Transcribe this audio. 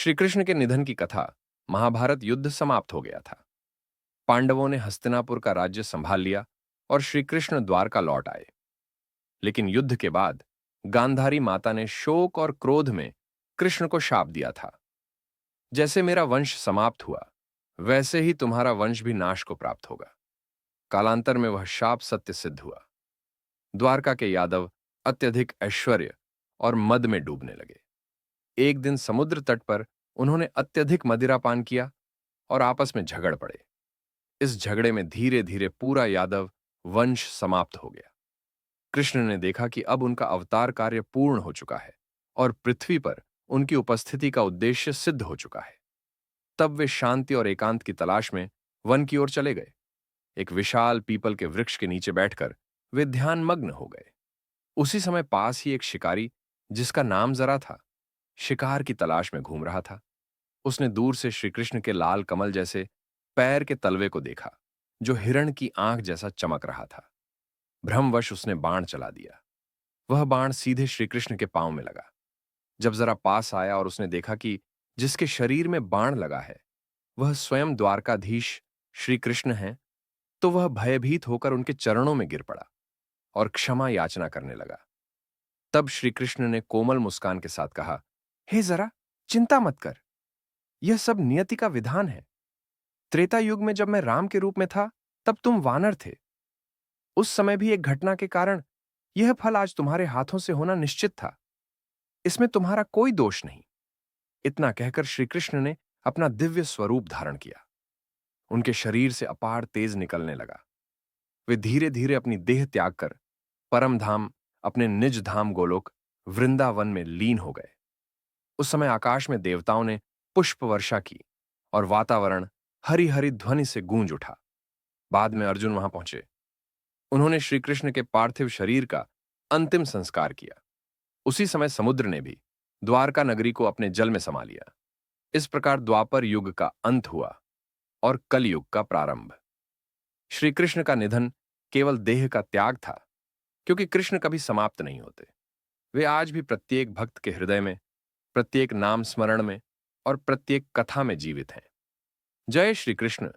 श्री कृष्ण के निधन की कथा। महाभारत युद्ध समाप्त हो गया था। पांडवों ने हस्तिनापुर का राज्य संभाल लिया और श्री कृष्ण द्वारका लौट आए। लेकिन युद्ध के बाद गांधारी माता ने शोक और क्रोध में कृष्ण को शाप दिया था, जैसे मेरा वंश समाप्त हुआ वैसे ही तुम्हारा वंश भी नाश को प्राप्त होगा। कालांतर में वह शाप सत्य सिद्ध हुआ। द्वारका के यादव अत्यधिक ऐश्वर्य और मद में डूबने लगे। एक दिन समुद्र तट पर उन्होंने अत्यधिक मदिरापान किया और आपस में झगड़ पड़े। इस झगड़े में धीरे धीरे पूरा यादव वंश समाप्त हो गया। कृष्ण ने देखा कि अब उनका अवतार कार्य पूर्ण हो चुका है और पृथ्वी पर उनकी उपस्थिति का उद्देश्य सिद्ध हो चुका है। तब वे शांति और एकांत की तलाश में वन की ओर चले गए। एक विशाल पीपल के वृक्ष के नीचे बैठकर वे ध्यानमग्न हो गए। उसी समय पास ही एक शिकारी, जिसका नाम जरा था, शिकार की तलाश में घूम रहा था। उसने दूर से श्री कृष्ण के लाल कमल जैसे पैर के तलवे को देखा, जो हिरण की आंख जैसा चमक रहा था। भ्रमवश उसने बाण चला दिया। वह बाण सीधे श्री कृष्ण के पांव में लगा। जब जरा पास आया और उसने देखा कि जिसके शरीर में बाण लगा है वह स्वयं द्वारकाधीश श्री कृष्ण हैं, तो वह भयभीत होकर उनके चरणों में गिर पड़ा और क्षमा याचना करने लगा। तब श्री कृष्ण ने कोमल मुस्कान के साथ कहा, हे जरा चिंता मत कर, यह सब नियति का विधान है। त्रेता युग में जब मैं राम के रूप में था, तब तुम वानर थे। उस समय भी एक घटना के कारण यह फल आज तुम्हारे हाथों से होना निश्चित था। इसमें तुम्हारा कोई दोष नहीं। इतना कहकर श्री कृष्ण ने अपना दिव्य स्वरूप धारण किया। उनके शरीर से अपार तेज निकलने लगा। वे धीरे धीरे अपनी देह त्याग कर परम धाम, अपने निज धाम गोलोक वृंदावन में लीन हो गए। उस समय आकाश में देवताओं ने पुष्प वर्षा की और वातावरण हरि हरि ध्वनि से गूंज उठा। बाद में अर्जुन वहां पहुंचे। उन्होंने श्री कृष्ण के पार्थिव शरीर का अंतिम संस्कार किया। उसी समय समुद्र ने भी द्वारका नगरी को अपने जल में समा लिया। इस प्रकार द्वापर युग का अंत हुआ और कलयुग का प्रारंभ। श्री कृष्ण का निधन केवल देह का त्याग था, क्योंकि कृष्ण कभी समाप्त नहीं होते। वे आज भी प्रत्येक भक्त के हृदय में, प्रत्येक नाम स्मरण में और प्रत्येक कथा में जीवित हैं। जय श्री कृष्ण।